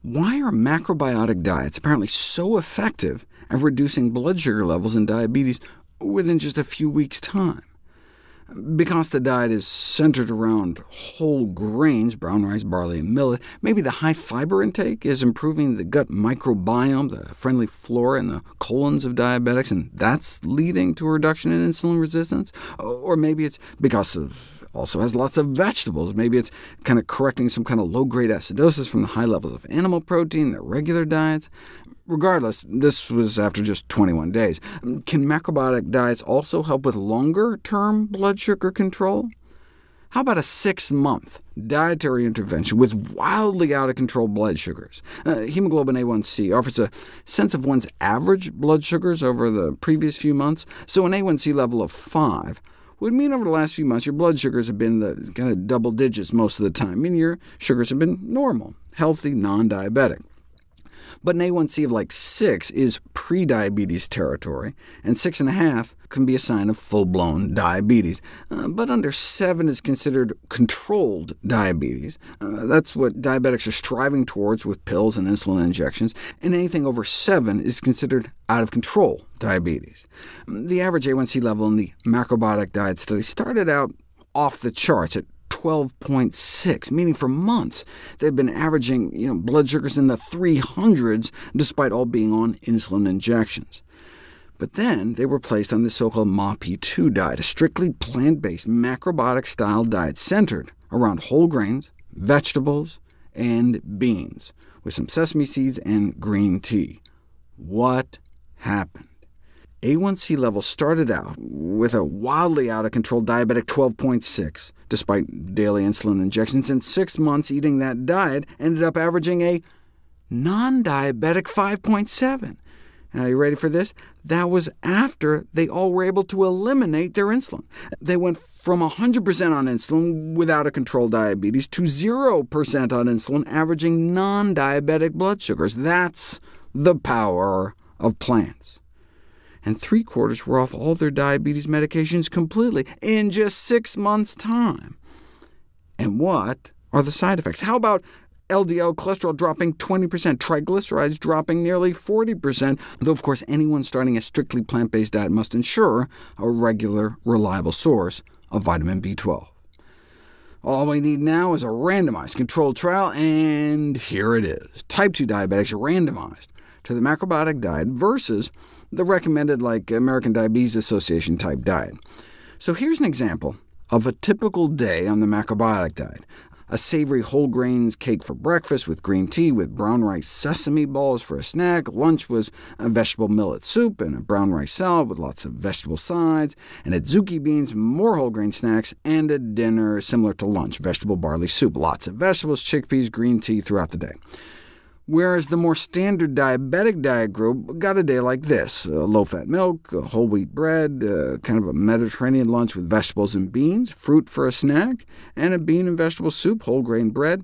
Why are macrobiotic diets apparently so effective at reducing blood sugar levels in diabetes within just a few weeks' time? Because the diet is centered around whole grains, brown rice, barley, and millet, maybe the high fiber intake is improving the gut microbiome, the friendly flora in the colons of diabetics, and that's leading to a reduction in insulin resistance? Or maybe it's because it also has lots of vegetables. Maybe it's kind of correcting some kind of low-grade acidosis from the high levels of animal protein in their regular diets. Regardless, this was after just 21 days. Can macrobiotic diets also help with longer-term blood sugar control? How about a 6-month dietary intervention with wildly out-of-control blood sugars? Hemoglobin A1c offers a sense of one's average blood sugars over the previous few months, so an A1c level of 5 would mean over the last few months your blood sugars have been in the kind of double digits most of the time, meaning your sugars have been normal, healthy, non-diabetic. But an A1c of like 6 is pre-diabetes territory, and 6.5 can be a sign of full-blown diabetes. But under 7 is considered controlled diabetes. That's what diabetics are striving towards with pills and insulin injections, and anything over 7 is considered out-of-control diabetes. The average A1c level in the macrobiotic diet study started out off the charts at 12.6, meaning for months they've been averaging blood sugars in the 300s, despite all being on insulin injections. But then they were placed on the so-called MAPI-2 diet, a strictly plant-based macrobiotic-style diet centered around whole grains, vegetables, and beans, with some sesame seeds and green tea. What happened? A1c levels started out with a wildly out-of-control diabetic 12.6, despite daily insulin injections, and 6 months eating that diet ended up averaging a non-diabetic 5.7. Are you ready for this? That was after they all were able to eliminate their insulin. They went from 100% on insulin without a controlled diabetes to 0% on insulin, averaging non-diabetic blood sugars. That's the power of plants. And 3/4 were off all their diabetes medications completely in just 6 months' time. And what are the side effects? How about LDL cholesterol dropping 20%, triglycerides dropping nearly 40%, though of course anyone starting a strictly plant-based diet must ensure a regular, reliable source of vitamin B12. All we need now is a randomized controlled trial, and here it is. Type 2 diabetics are randomized to the macrobiotic diet versus the recommended American Diabetes Association type diet. So here's an example of a typical day on the macrobiotic diet. A savory whole grains cake for breakfast with green tea with brown rice sesame balls for a snack. Lunch was a vegetable millet soup and a brown rice salad with lots of vegetable sides, and adzuki beans, more whole grain snacks, and a dinner similar to lunch, vegetable barley soup, lots of vegetables, chickpeas, green tea throughout the day. Whereas the more standard diabetic diet group got a day like this: low-fat milk, whole wheat bread, kind of a Mediterranean lunch with vegetables and beans, fruit for a snack, and a bean and vegetable soup, whole grain bread.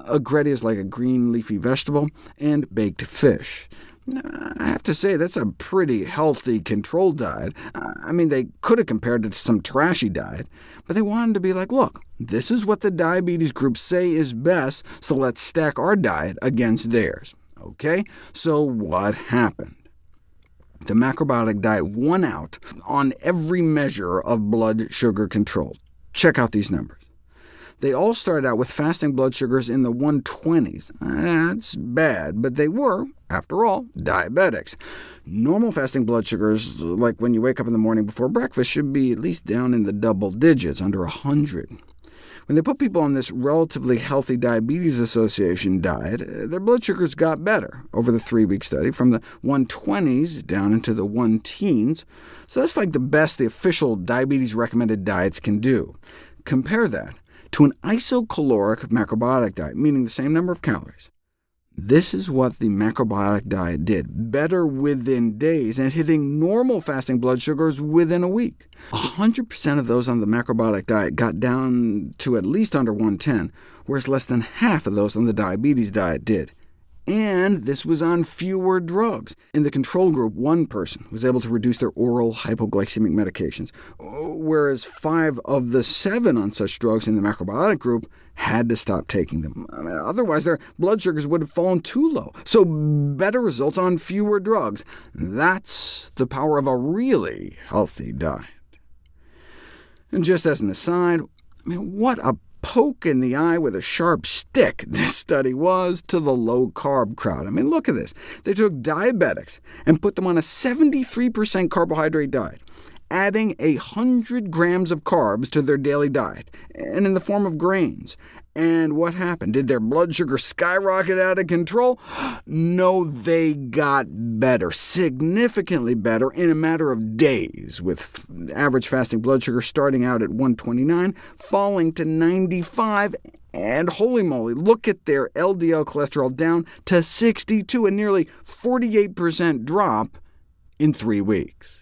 Agretti is like a green leafy vegetable, and baked fish. I have to say, that's a pretty healthy, controlled diet. I mean, they could have compared it to some trashy diet, but they wanted to be like, look, this is what the diabetes groups say is best, so let's stack our diet against theirs. OK, so what happened? The macrobiotic diet won out on every measure of blood sugar control. Check out these numbers. They all started out with fasting blood sugars in the 120s. That's bad, but they were, after all, diabetics. Normal fasting blood sugars, like when you wake up in the morning before breakfast, should be at least down in the double digits, under 100. When they put people on this relatively healthy Diabetes Association diet, their blood sugars got better over the 3-week study, from the 120s down into the 1-teens. So that's like the best the official diabetes-recommended diets can do. Compare that to an isocaloric macrobiotic diet, meaning the same number of calories. This is what the macrobiotic diet did, better within days, and hitting normal fasting blood sugars within a week. 100% of those on the macrobiotic diet got down to at least under 110, whereas less than half of those on the diabetes diet did. And this was on fewer drugs. In the control group, one person was able to reduce their oral hypoglycemic medications, whereas 5 of the 7 on such drugs in the macrobiotic group had to stop taking them. Otherwise, their blood sugars would have fallen too low. So better results on fewer drugs. That's the power of a really healthy diet. And just as an aside, what a poke in the eye with a sharp stick this study was to the low-carb crowd. Look at this. They took diabetics and put them on a 73% carbohydrate diet, adding 100 grams of carbs to their daily diet, and in the form of grains. And what happened? Did their blood sugar skyrocket out of control? No, they got better, significantly better, in a matter of days, with average fasting blood sugar starting out at 129, falling to 95, and holy moly, look at their LDL cholesterol down to 62, a nearly 48% drop in 3 weeks.